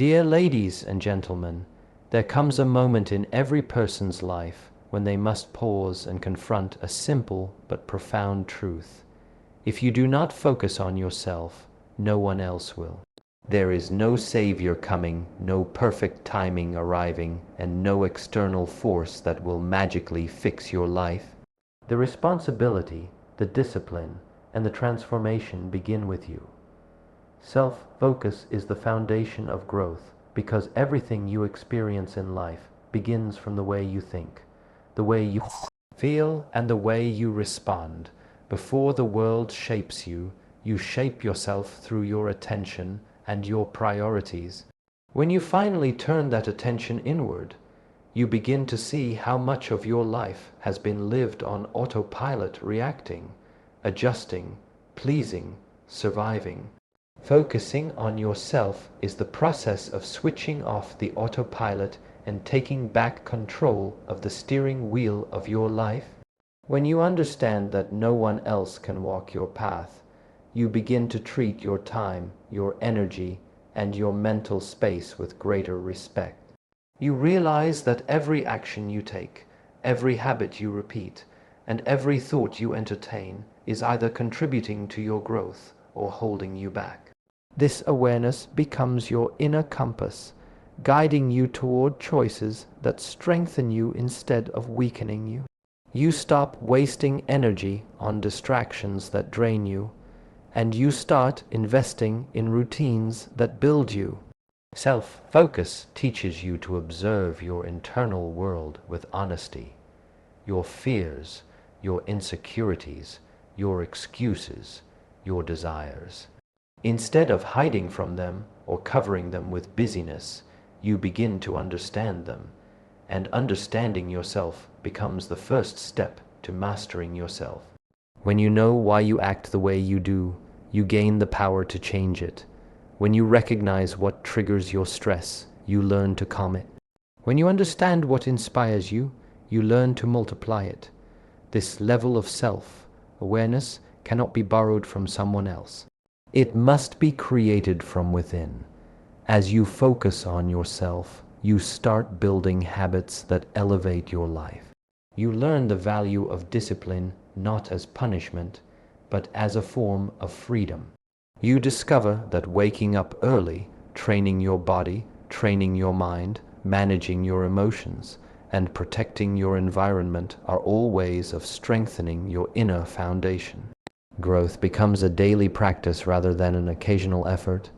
Dear ladies and gentlemen, there comes a moment in every person's life when they must pause and confront a simple but profound truth. If you do not focus on yourself, no one else will. There is no savior coming, no perfect timing arriving, and no external force that will magically fix your life. The responsibility, the discipline, and the transformation begin with you. Self-focus is the foundation of growth because everything you experience in life begins from the way you think, the way you feel, and the way you respond. Before the world shapes you, you shape yourself through your attention and your priorities. When you finally turn that attention inward, you begin to see how much of your life has been lived on autopilot, reacting, adjusting, pleasing, surviving. Focusing on yourself is the process of switching off the autopilot and taking back control of the steering wheel of your life. When you understand that no one else can walk your path, you begin to treat your time, your energy, and your mental space with greater respect. You realize that every action you take, every habit you repeat, and every thought you entertain is either contributing to your growth or holding you back. This awareness becomes your inner compass, guiding you toward choices that strengthen you instead of weakening you. You stop wasting energy on distractions that drain you, and you start investing in routines that build you. Self-focus teaches you to observe your internal world with honesty, your fears, your insecurities, your excuses, your desires. Instead of hiding from them or covering them with busyness, you begin to understand them, and understanding yourself becomes the first step to mastering yourself. When you know why you act the way you do, you gain the power to change it. When you recognize what triggers your stress, you learn to calm it. When you understand what inspires you, you learn to multiply it. This level of self-awareness cannot be borrowed from someone else. It must be created from within. As you focus on yourself, you start building habits that elevate your life. You learn the value of discipline not as punishment, but as a form of freedom. You discover that waking up early, training your body, training your mind, managing your emotions, and protecting your environment are all ways of strengthening your inner foundation. Growth becomes a daily practice rather than an occasional effort,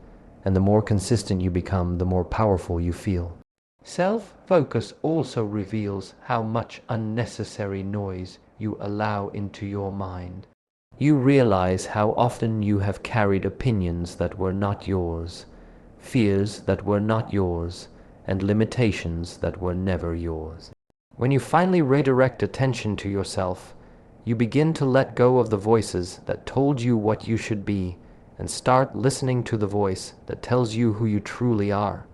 and the more consistent you become, the more powerful you feel. Self-focus also reveals how much unnecessary noise you allow into your mind. You realize how often you have carried opinions that were not yours, fears that were not yours, and limitations that were never yours. When you finally redirect attention to yourself, you begin to let go of the voices that told you what you should be and start listening to the voice that tells you who you truly are.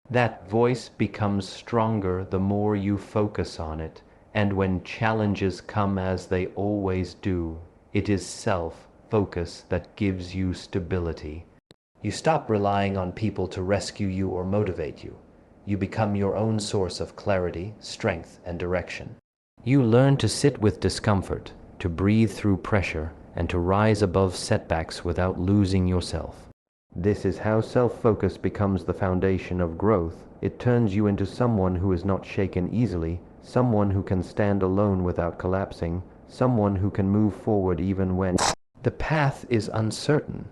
That voice becomes stronger the more you focus on it, and when challenges come, as they always do, it is self-focus that gives you stability. You stop relying on people to rescue you or motivate you. You become your own source of clarity, strength, and direction. You learn to sit with discomfort, to breathe through pressure, and to rise above setbacks without losing yourself. This is how self-focus becomes the foundation of growth. It turns you into someone who is not shaken easily, someone who can stand alone without collapsing, someone who can move forward even when the path is uncertain.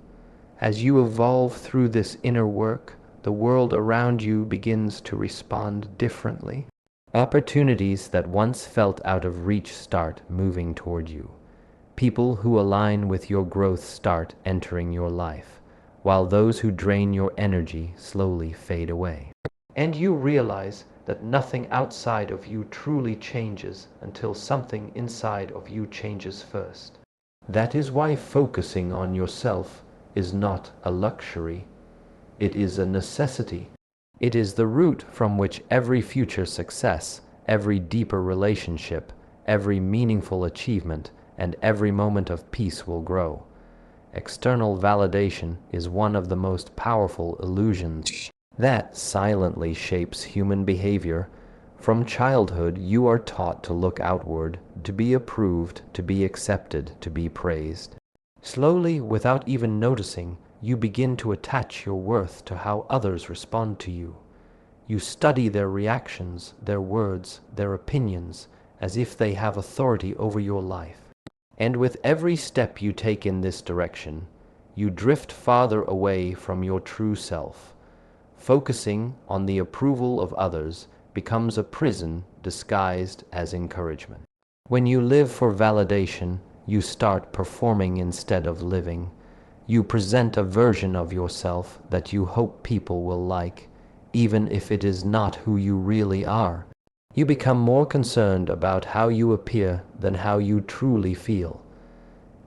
As you evolve through this inner work, the world around you begins to respond differently. Opportunities that once felt out of reach start moving toward you. People who align with your growth start entering your life, while those who drain your energy slowly fade away. And you realize that nothing outside of you truly changes until something inside of you changes first. That is why focusing on yourself is not a luxury. It is a necessity. It is the root from which every future success, every deeper relationship, every meaningful achievement, and every moment of peace will grow. External validation is one of the most powerful illusions. That silently shapes human behavior. From childhood, you are taught to look outward, to be approved, to be accepted, to be praised. Slowly, without even noticing, you begin to attach your worth to how others respond to you. You study their reactions, their words, their opinions, as if they have authority over your life. And with every step you take in this direction, you drift farther away from your true self. Focusing on the approval of others becomes a prison disguised as encouragement. When you live for validation, you start performing instead of living. You present a version of yourself that you hope people will like, even if it is not who you really are. You become more concerned about how you appear than how you truly feel.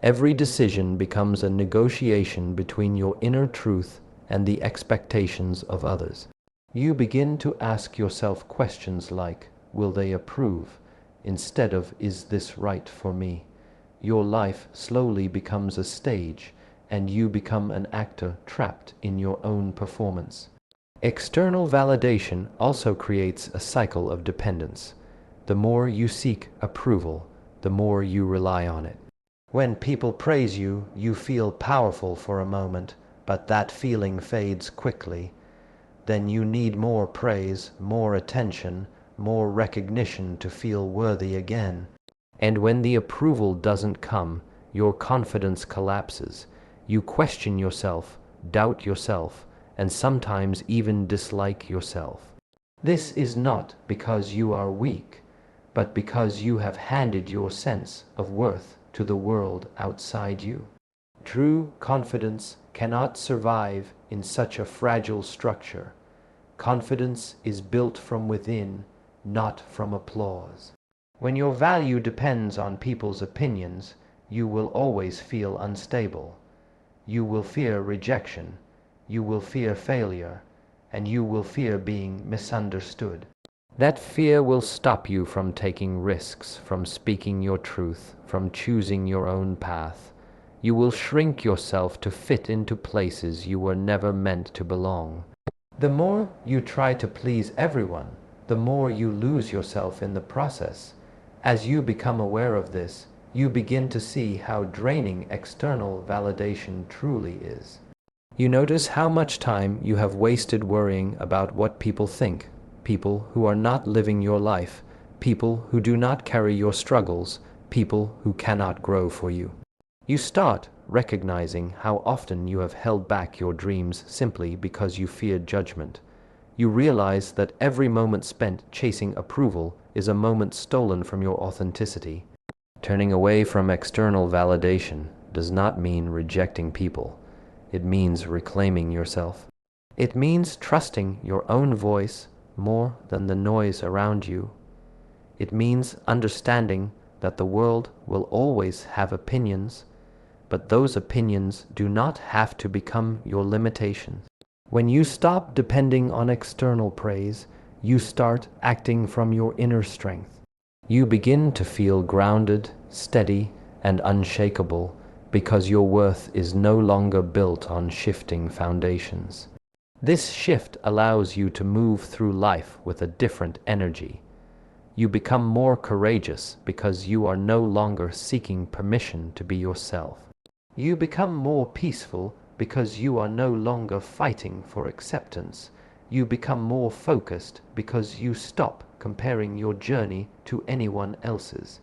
Every decision becomes a negotiation between your inner truth and the expectations of others. You begin to ask yourself questions like, will they approve? Instead of, is this right for me? Your life slowly becomes a stage, and you become an actor trapped in your own performance. External validation also creates a cycle of dependence. The more you seek approval, the more you rely on it. When people praise you, you feel powerful for a moment, but that feeling fades quickly. Then you need more praise, more attention, more recognition to feel worthy again. And when the approval doesn't come, your confidence collapses. You question yourself, doubt yourself, and sometimes even dislike yourself. This is not because you are weak, but because you have handed your sense of worth to the world outside you. True confidence cannot survive in such a fragile structure. Confidence is built from within, not from applause. When your value depends on people's opinions, you will always feel unstable. You will fear rejection, you will fear failure, and you will fear being misunderstood. That fear will stop you from taking risks, from speaking your truth, from choosing your own path. You will shrink yourself to fit into places you were never meant to belong. The more you try to please everyone, the more you lose yourself in the process. As you become aware of this, you begin to see how draining external validation truly is. You notice how much time you have wasted worrying about what people think, people who are not living your life, people who do not carry your struggles, people who cannot grow for you. You start recognizing how often you have held back your dreams simply because you feared judgment. You realize that every moment spent chasing approval is a moment stolen from your authenticity. Turning away from external validation does not mean rejecting people. It means reclaiming yourself. It means trusting your own voice more than the noise around you. It means understanding that the world will always have opinions, but those opinions do not have to become your limitations. When you stop depending on external praise, you start acting from your inner strength. You begin to feel grounded, steady, and unshakable because your worth is no longer built on shifting foundations. This shift allows you to move through life with a different energy. You become more courageous because you are no longer seeking permission to be yourself. You become more peaceful because you are no longer fighting for acceptance. You become more focused because you stop comparing your journey to anyone else's.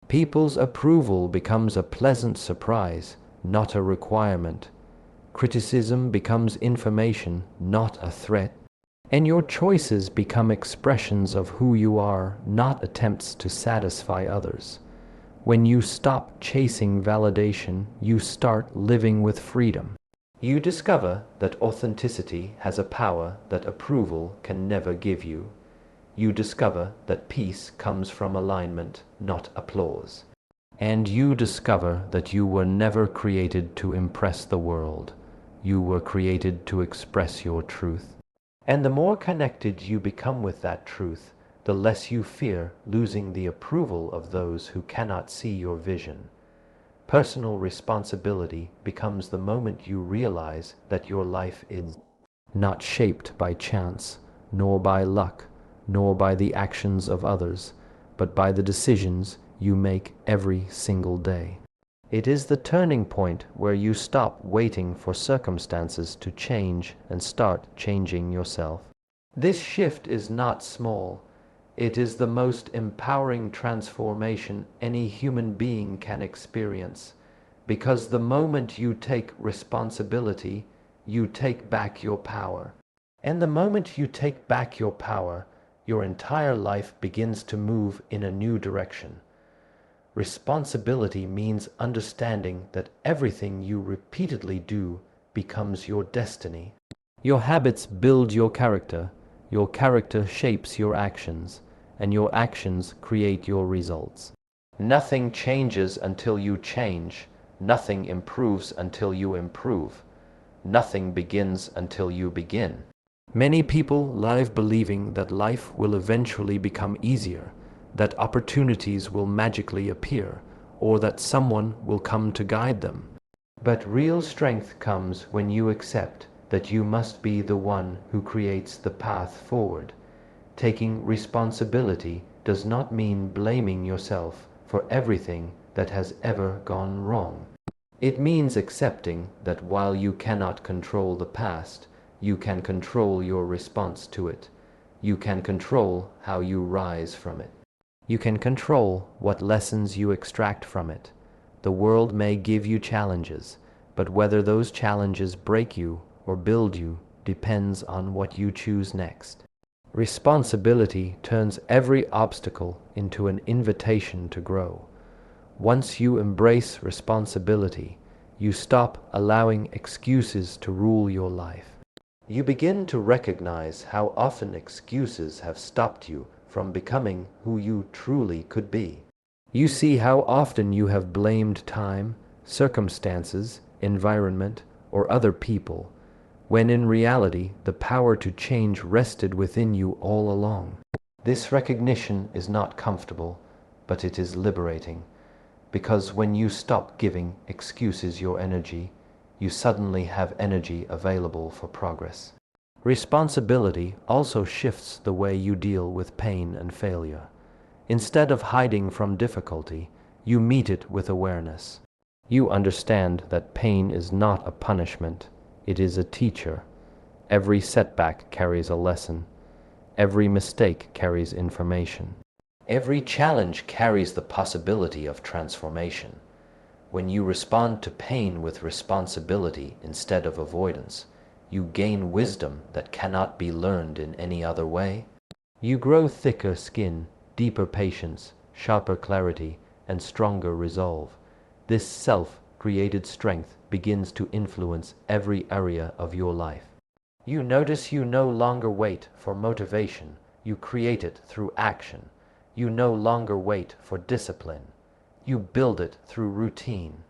People's approval becomes a pleasant surprise, not a requirement. Criticism becomes information, not a threat. And your choices become expressions of who you are, not attempts to satisfy others. When you stop chasing validation, you start living with freedom. You discover that authenticity has a power that approval can never give you. You discover that peace comes from alignment, not applause. And you discover that you were never created to impress the world. You were created to express your truth. And the more connected you become with that truth, the less you fear losing the approval of those who cannot see your vision. Personal responsibility becomes the moment you realize that your life is not shaped by chance, nor by luck, nor by the actions of others, but by the decisions you make every single day. It is the turning point where you stop waiting for circumstances to change and start changing yourself. This shift is not small. It is the most empowering transformation any human being can experience, because the moment you take responsibility, you take back your power. And the moment you take back your power, your entire life begins to move in a new direction. Responsibility means understanding that everything you repeatedly do becomes your destiny. Your habits build your character shapes your actions, and your actions create your results. Nothing changes until you change, nothing improves until you improve, nothing begins until you begin. Many people live believing that life will eventually become easier, that opportunities will magically appear, or that someone will come to guide them. But real strength comes when you accept that you must be the one who creates the path forward. Taking responsibility does not mean blaming yourself for everything that has ever gone wrong. It means accepting that while you cannot control the past, you can control your response to it. You can control how you rise from it. You can control what lessons you extract from it. The world may give you challenges, but whether those challenges break you or build you depends on what you choose next. Responsibility turns every obstacle into an invitation to grow. Once you embrace responsibility, you stop allowing excuses to rule your life. You begin to recognize how often excuses have stopped you from becoming who you truly could be. You see how often you have blamed time, circumstances, environment, or other people, when in reality the power to change rested within you all along. This recognition is not comfortable, but it is liberating, because when you stop giving excuses your energy, you suddenly have energy available for progress. Responsibility also shifts the way you deal with pain and failure. Instead of hiding from difficulty, you meet it with awareness. You understand that pain is not a punishment, it is a teacher. Every setback carries a lesson. Every mistake carries information. Every challenge carries the possibility of transformation. When you respond to pain with responsibility instead of avoidance, you gain wisdom that cannot be learned in any other way. You grow thicker skin, deeper patience, sharper clarity, and stronger resolve. This self-created strength begins to influence every area of your life. You notice you no longer wait for motivation, you create it through action. You no longer wait for discipline, you build it through routine.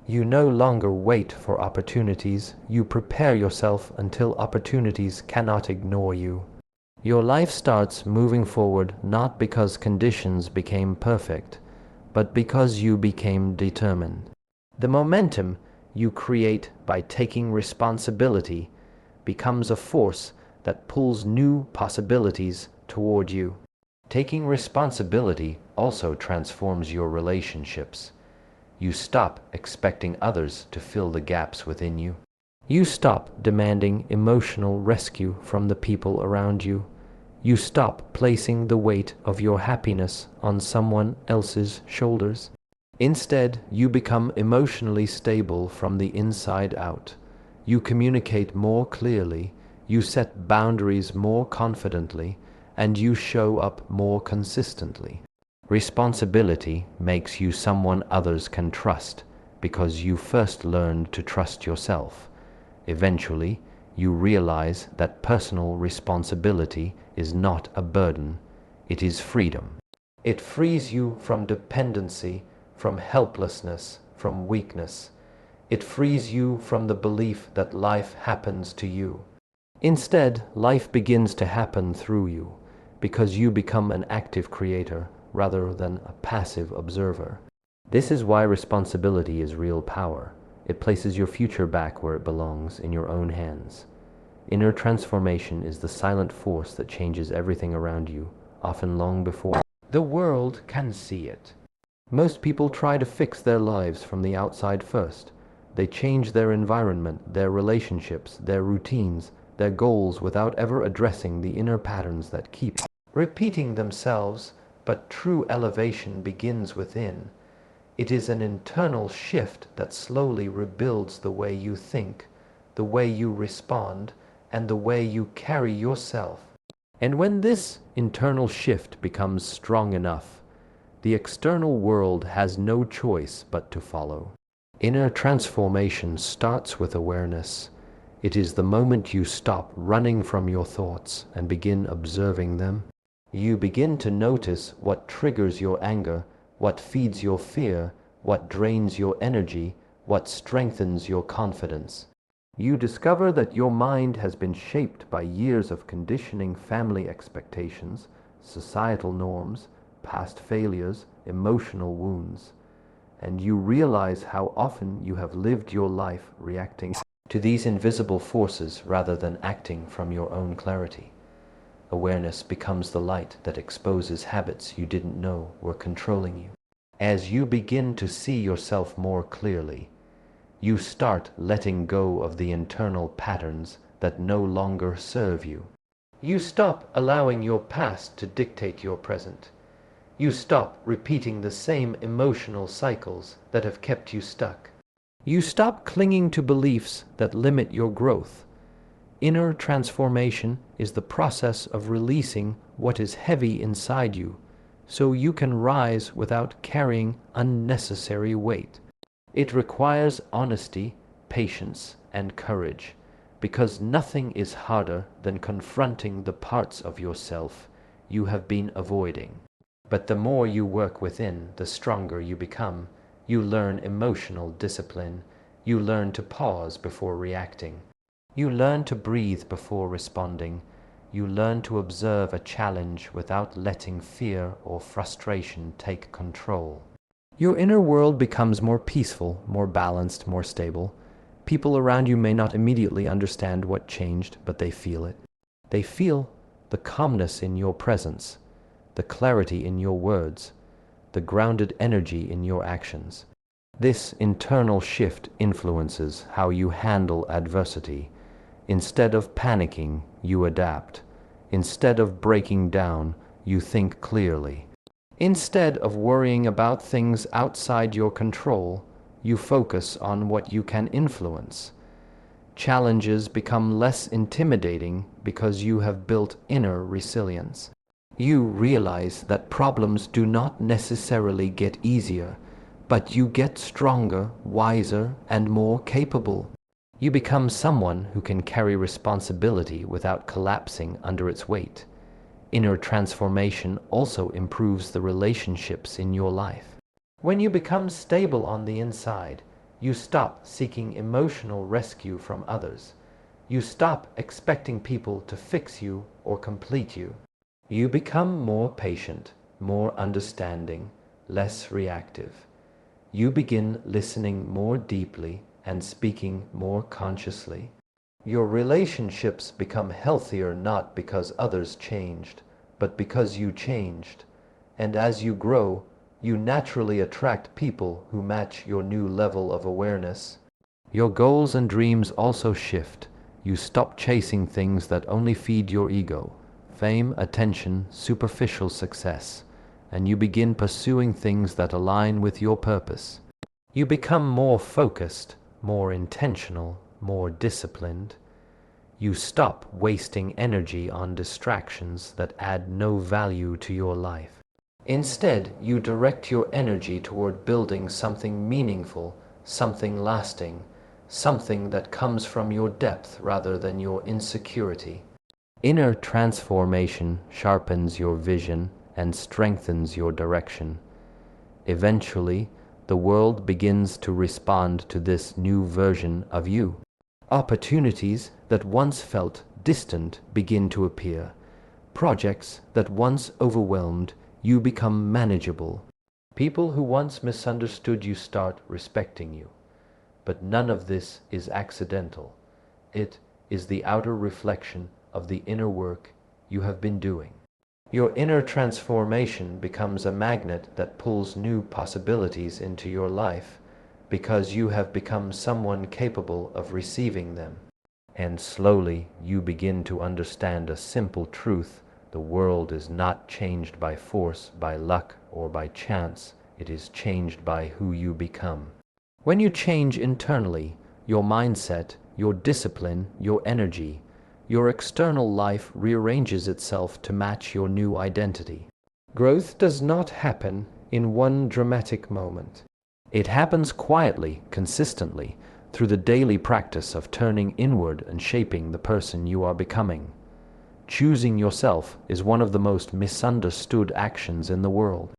You no longer wait for opportunities, you prepare yourself until opportunities cannot ignore you. Your life starts moving forward not because conditions became perfect, but because you became determined. The momentum you create by taking responsibility becomes a force that pulls new possibilities toward you. Taking responsibility also transforms your relationships. You stop expecting others to fill the gaps within you. You stop demanding emotional rescue from the people around you. You stop placing the weight of your happiness on someone else's shoulders. Instead, you become emotionally stable from the inside out. You communicate more clearly, you set boundaries more confidently, and you show up more consistently. Responsibility makes you someone others can trust because you first learned to trust yourself. Eventually, you realize that personal responsibility is not a burden, it is freedom. It frees you from dependency, from helplessness, from weakness. It frees you from the belief that life happens to you. Instead, life begins to happen through you, because you become an active creator rather than a passive observer. This is why responsibility is real power. It places your future back where it belongs, in your own hands. Inner transformation is the silent force that changes everything around you, often long before the world can see it. Most people try to fix their lives from the outside first. They change their environment, their relationships, their routines, their goals without ever addressing the inner patterns that keep repeating themselves, but true elevation begins within. It is an internal shift that slowly rebuilds the way you think, the way you respond, and the way you carry yourself. And when this internal shift becomes strong enough, the external world has no choice but to follow. Inner transformation starts with awareness. It is the moment you stop running from your thoughts and begin observing them. You begin to notice what triggers your anger, what feeds your fear, what drains your energy, what strengthens your confidence. You discover that your mind has been shaped by years of conditioning, family expectations, societal norms, past failures, emotional wounds. And you realize how often you have lived your life reacting to these invisible forces rather than acting from your own clarity. Awareness becomes the light that exposes habits you didn't know were controlling you. As you begin to see yourself more clearly, you start letting go of the internal patterns that no longer serve you. You stop allowing your past to dictate your present. You stop repeating the same emotional cycles that have kept you stuck. You stop clinging to beliefs that limit your growth. Inner transformation is the process of releasing what is heavy inside you, so you can rise without carrying unnecessary weight. It requires honesty, patience, and courage, because nothing is harder than confronting the parts of yourself you have been avoiding. But the more you work within, the stronger you become. You learn emotional discipline. You learn to pause before reacting. You learn to breathe before responding. You learn to observe a challenge without letting fear or frustration take control. Your inner world becomes more peaceful, more balanced, more stable. People around you may not immediately understand what changed, but they feel it. They feel the calmness in your presence, the clarity in your words, the grounded energy in your actions. This internal shift influences how you handle adversity. Instead of panicking, you adapt. Instead of breaking down, you think clearly. Instead of worrying about things outside your control, you focus on what you can influence. Challenges become less intimidating because you have built inner resilience. You realize that problems do not necessarily get easier, but you get stronger, wiser, and more capable. You become someone who can carry responsibility without collapsing under its weight. Inner transformation also improves the relationships in your life. When you become stable on the inside, you stop seeking emotional rescue from others. You stop expecting people to fix you or complete you. You become more patient, more understanding, less reactive. You begin listening more deeply and speaking more consciously. Your relationships become healthier not because others changed, but because you changed. And as you grow, you naturally attract people who match your new level of awareness. Your goals and dreams also shift. You stop chasing things that only feed your ego, fame, attention, superficial success, and you begin pursuing things that align with your purpose. You become more focused, more intentional, more disciplined. You stop wasting energy on distractions that add no value to your life. Instead, you direct your energy toward building something meaningful, something lasting, something that comes from your depth rather than your insecurity. Inner transformation sharpens your vision and strengthens your direction. Eventually, the world begins to respond to this new version of you. Opportunities that once felt distant begin to appear. Projects that once overwhelmed you become manageable. People who once misunderstood you start respecting you. But none of this is accidental. It is the outer reflection of the inner work you have been doing. Your inner transformation becomes a magnet that pulls new possibilities into your life because you have become someone capable of receiving them. And slowly you begin to understand a simple truth: the world is not changed by force, by luck, or by chance. It is changed by who you become. When you change internally, your mindset, your discipline, your energy, your external life rearranges itself to match your new identity. Growth does not happen in one dramatic moment. It happens quietly, consistently, through the daily practice of turning inward and shaping the person you are becoming. Choosing yourself is one of the most misunderstood actions in the world.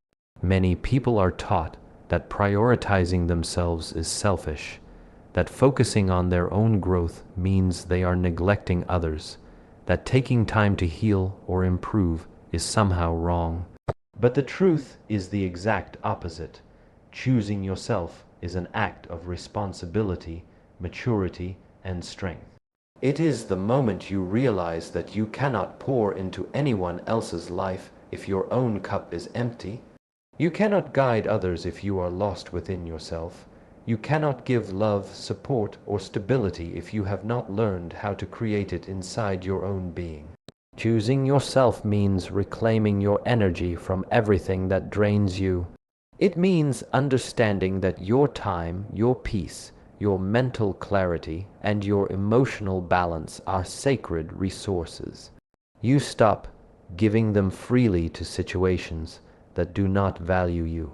Many people are taught that prioritizing themselves is selfish, that focusing on their own growth means they are neglecting others, that taking time to heal or improve is somehow wrong. But the truth is the exact opposite. Choosing yourself is an act of responsibility, maturity, and strength. It is the moment you realize that you cannot pour into anyone else's life if your own cup is empty. You cannot guide others if you are lost within yourself. You cannot give love, support, or stability if you have not learned how to create it inside your own being. Choosing yourself means reclaiming your energy from everything that drains you. It means understanding that your time, your peace, your mental clarity, and your emotional balance are sacred resources. You stop giving them freely to situations that do not value you.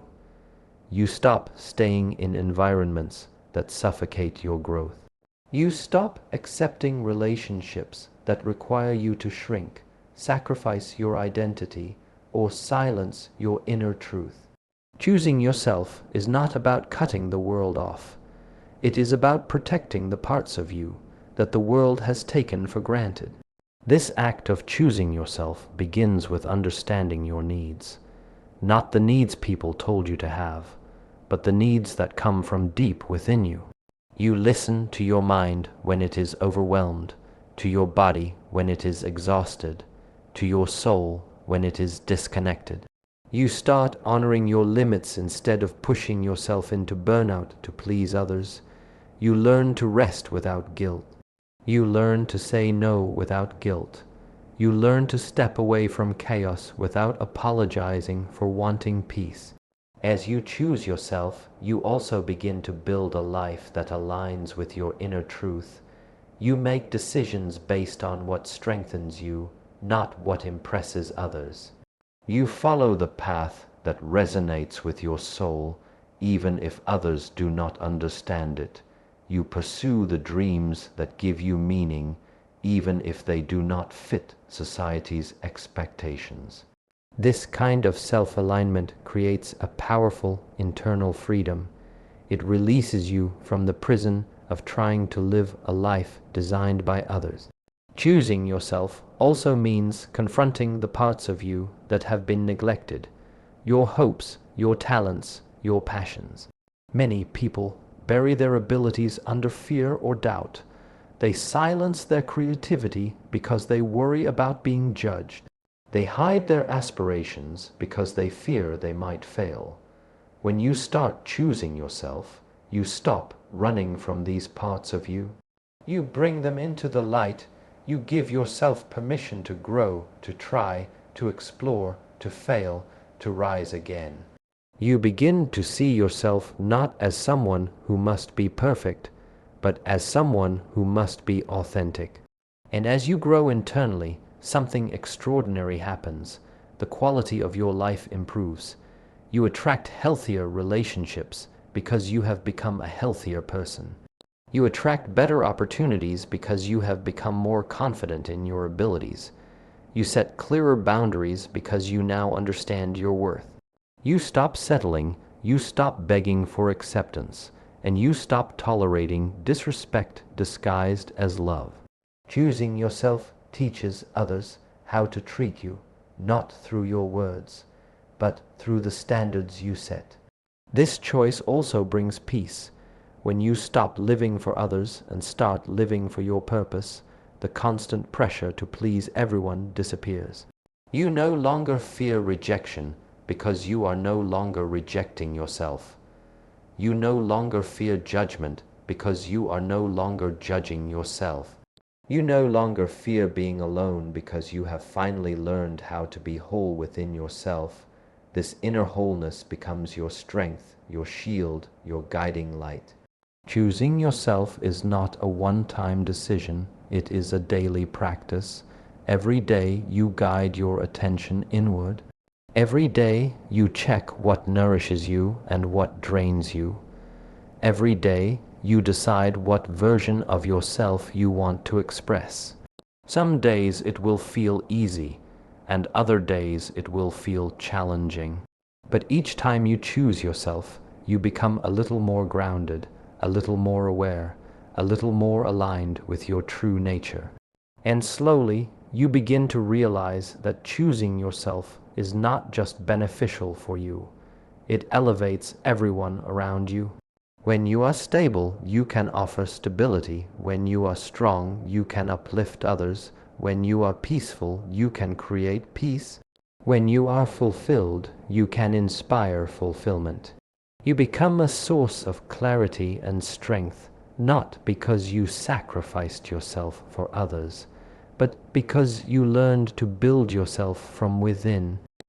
You stop staying in environments that suffocate your growth. You stop accepting relationships that require you to shrink, sacrifice your identity, or silence your inner truth. Choosing yourself is not about cutting the world off. It is about protecting the parts of you that the world has taken for granted. This act of choosing yourself begins with understanding your needs. Not the needs people told you to have, but the needs that come from deep within you. You listen to your mind when it is overwhelmed, to your body when it is exhausted, to your soul when it is disconnected. You start honoring your limits instead of pushing yourself into burnout to please others. You learn to rest without guilt. You learn to say no without guilt. You learn to step away from chaos without apologizing for wanting peace. As you choose yourself, you also begin to build a life that aligns with your inner truth. You make decisions based on what strengthens you, not what impresses others. You follow the path that resonates with your soul, even if others do not understand it. You pursue the dreams that give you meaning, even if they do not fit society's expectations. This kind of self-alignment creates a powerful internal freedom. It releases you from the prison of trying to live a life designed by others. Choosing yourself also means confronting the parts of you that have been neglected, your hopes, your talents, your passions. Many people bury their abilities under fear or doubt. They silence their creativity because they worry about being judged. They hide their aspirations because they fear they might fail. When you start choosing yourself, you stop running from these parts of you. You bring them into the light. You give yourself permission to grow, to try, to explore, to fail, to rise again. You begin to see yourself not as someone who must be perfect, but as someone who must be authentic. And as you grow internally, something extraordinary happens. The quality of your life improves. You attract healthier relationships because you have become a healthier person. You attract better opportunities because you have become more confident in your abilities. You set clearer boundaries because you now understand your worth. You stop settling, you stop begging for acceptance, and you stop tolerating disrespect disguised as love. Choosing yourself teaches others how to treat you, not through your words, but through the standards you set. This choice also brings peace. When you stop living for others and start living for your purpose, the constant pressure to please everyone disappears. You no longer fear rejection because you are no longer rejecting yourself. You no longer fear judgment because you are no longer judging yourself. You no longer fear being alone because you have finally learned how to be whole within yourself. This inner wholeness becomes your strength, your shield, your guiding light. Choosing yourself is not a one-time decision, it is a daily practice. Every day you guide your attention inward. Every day you check what nourishes you and what drains you. Every day you decide what version of yourself you want to express. Some days it will feel easy, and other days it will feel challenging. But each time you choose yourself, you become a little more grounded, a little more aware, a little more aligned with your true nature. And slowly, you begin to realize that choosing yourself is not just beneficial for you, it elevates everyone around you. When you are stable, you can offer stability. When you are strong, you can uplift others. When you are peaceful, you can create peace. When you are fulfilled, you can inspire fulfillment. You become a source of clarity and strength, not because you sacrificed yourself for others, but because you learned to build yourself from within.